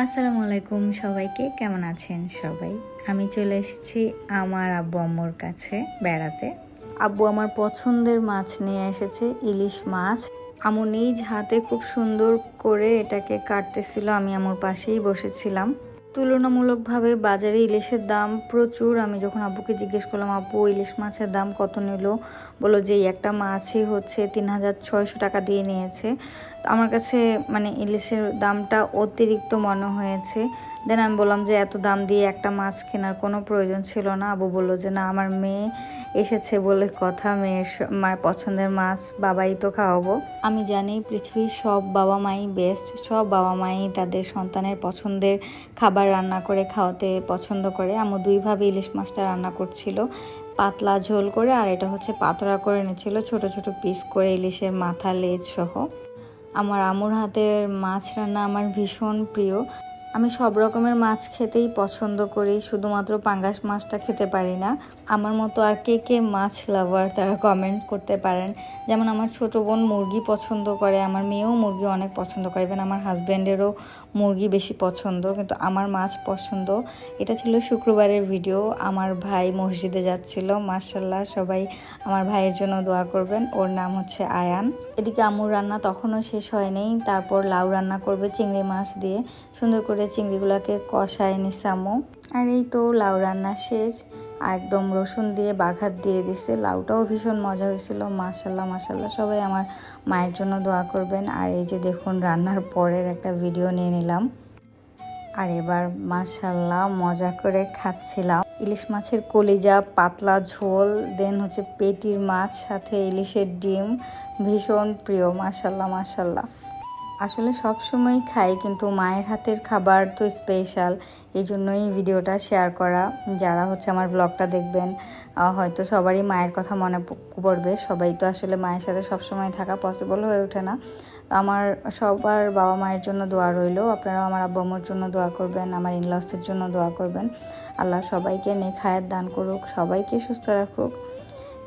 আসসালামু আলাইকুম সবাইকে, কেমন আছেন সবাই? আমি চলে এসেছি আমার আব্বু আম্মুর কাছে বেড়াতে। আব্বু আমার পছন্দের মাছ নিয়ে এসেছে, ইলিশ মাছ। আম্মু নিজ হাতে খুব সুন্দর করে এটাকে কাটতেছিল, আমি আমার পাশেই বসেছিলাম। তুলনামূলকভাবে বাজারে ইলিশের দাম প্রচুর। আমি যখন আব্বুকে জিজ্ঞেস করলাম, আব্বু ইলিশ মাছের দাম কত নিল, বললো যে একটা মাছই হচ্ছে 3600 টাকা দিয়ে নিয়েছে। আমার কাছে মানে ইলিশের দামটা অতিরিক্ত মনে হয়েছে। দেন আমি বললাম যে এত দাম দিয়ে একটা মাছ কেনার কোনো প্রয়োজন ছিল না। আব্বু বললো যে না, আমার মেয়ে এসেছে বলে কথা, মায়ের পছন্দের মাছ বাবাই তো খাওয়াবো। আমি জানি পৃথিবীর সব বাবা মাই বেস্ট, সব বাবা মাই তাদের সন্তানের পছন্দের খাবার রান্না করে খাওয়াতে পছন্দ করে। আম্মু দুইভাবে ইলিশ মাছটা রান্না করছিল, পাতলা ঝোল করে, আর এটা হচ্ছে পাতলা করে নিচ্ছিল, ছোট ছোট পিস করে ইলিশের মাথা লেজ সহ। আমার আম্মুর হাতের মাছ রান্না আমার ভীষণ প্রিয়। আমি সব রকমের মাছ খেতেই পছন্দ করি, শুধুমাত্র পাঙ্গাস মাছটা খেতে পারি না। আমার মতো আর কে কে মাছ লাভার তারা কমেন্ট করতে পারেন। যেমন আমার ছোট বোন মুরগি পছন্দ করে, আমার মেয়েও মুরগি অনেক পছন্দ করে, ইভেন আমার হাজব্যান্ডেরও মুরগি বেশি পছন্দ, কিন্তু আমার মাছ পছন্দ। এটা ছিল শুক্রবারের ভিডিও। আমার ভাই মসজিদে যাচ্ছিল, মাশাআল্লাহ সবাই আমার ভাইয়ের জন্য দোয়া করবেন। ওর নাম হচ্ছে আয়ান। এদিকে আম্মুর রান্না তখনও শেষ হয়নি, তারপর লাউ রান্না করবে চিংড়ি মাছ দিয়ে। সুন্দর করে চিংড়িগুলোকে কষায় নিছে আম্মু। আর এই তো লাউ রান্না শেষ, একদম রসুন দিয়ে বাঘাত দিয়ে দিছে। লাউটাও ভীষণ মজা হয়েছিল, মাশাল্লাহ মাশাল্লাহ। সবাই আমার মায়ের জন্য দোয়া করবেন। আর এই যে দেখুন, রান্নার পরের একটা ভিডিও নিয়ে নিলাম। আর এবার মাশাল্লাহ মজা করে খাচ্ছিলাম। ইলিশ মাছের কলিজা, পাতলা ঝোল, দেন হচ্ছে পেটির মাছ, সাথে ইলিশের ডিম, ভীষণ প্রিয়। মাশাল্লাহ মাশাল্লাহ। আসলে সব সময় খাই, কিন্তু মায়ের হাতের খাবার তো স্পেশাল, এই জন্যই ভিডিওটা শেয়ার করা। যারা হচ্ছে আমার ব্লগটা দেখবেন, হয়তো সবারই মায়ের কথা মনে পড়বে। সবাই তো আসলে মায়ের সাথে সব সময় থাকা পসিবল হয়ে ওঠে না। আমার সবার বাবা মায়ের জন্য দোয়া রইল। আপনারাও আমার আব্বু আম্মুর জন্য দোয়া করবেন, আমার ইনলসের জন্য দোয়া করবেন। আল্লাহ সবাইকে নেক হায়াত দান করুক, সবাইকে সুস্থ রাখুক।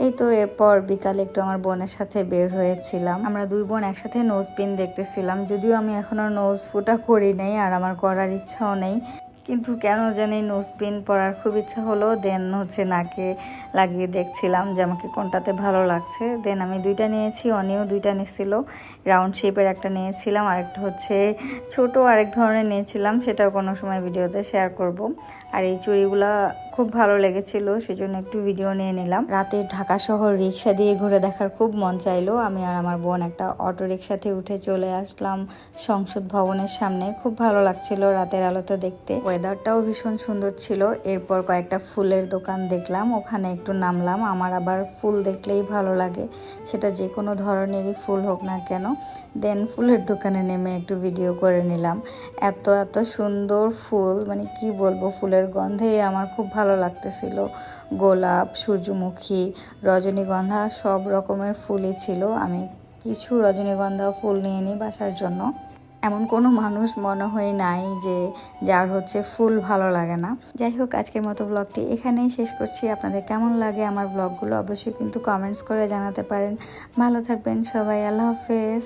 এই তো এরপর বিকালে একটু আমার বোনের সাথে বের হয়েছিলাম। আমরা দুই বোন একসাথে নোজ পিন দেখতেছিলাম। যদিও আমি এখনো নোজ ফুটা করি নাই, আর আমার করার ইচ্ছাও নেই, কিন্তু কেন জানি নোজ পিন পরার খুব ইচ্ছা হলো। দেন হচ্ছে নাকে লাগিয়ে দেখছিলাম যে আমাকে কোনটাতে ভালো লাগছে। দেন আমি দুইটা নিয়েছি, অনিও দুইটা নিয়েছিল। রাউন্ড শেপের একটা নিয়েছিলাম, আর একটা হচ্ছে ছোট আরেক ধরনের নিয়েছিলাম, সেটাও কোনো সময় ভিডিওতে শেয়ার করব। আর এই চুড়িগুলা খুব ভালো লেগেছিল, সেজন্য একটু ভিডিও নিয়ে নিলাম। রাতে ঢাকা শহর রিক্সা দিয়ে ঘুরে দেখার খুব মন চাইলো। আমি আর আমার বোন একটা অটো রিক্সাতে উঠে চলে আসলাম সংসদ ভবনের সামনে। খুব ভালো লাগছিল রাতের আলোতে দেখতে, ওয়েদারটাও ভীষণ সুন্দর ছিল। এরপর কয়েকটা ফুলের দোকান দেখলাম, ওখানে একটু নামলাম। আমার আবার ফুল দেখলেই ভালো লাগে, সেটা যে কোনো ধরনেরই ফুল হোক না কেন। দেন ফুলের দোকানে নেমে একটু ভিডিও করে নিলাম। এত এত সুন্দর ফুল, মানে কি বলবো, ফুলের গন্ধে আমার খুব ভালো লাগতেছিল। গোলাপ, সূর্যমুখী, রজনীগন্ধা, সব রকমের ফুলই ছিল। আমি কিছু রজনীগন্ধা ফুল নিয়ে নিই বাসার জন্য। এমন কোনো মানুষ মনে হয় নাই যে যার হচ্ছে ফুল ভালো লাগে না। যাই হোক, আজকের মতো ব্লগটি এখানেই শেষ করছি। আপনাদের কেমন লাগে আমার ব্লগগুলো অবশ্যই কিন্তু কমেন্টস করে জানাতে পারেন। ভালো থাকবেন সবাই, আল্লাহ হাফেজ।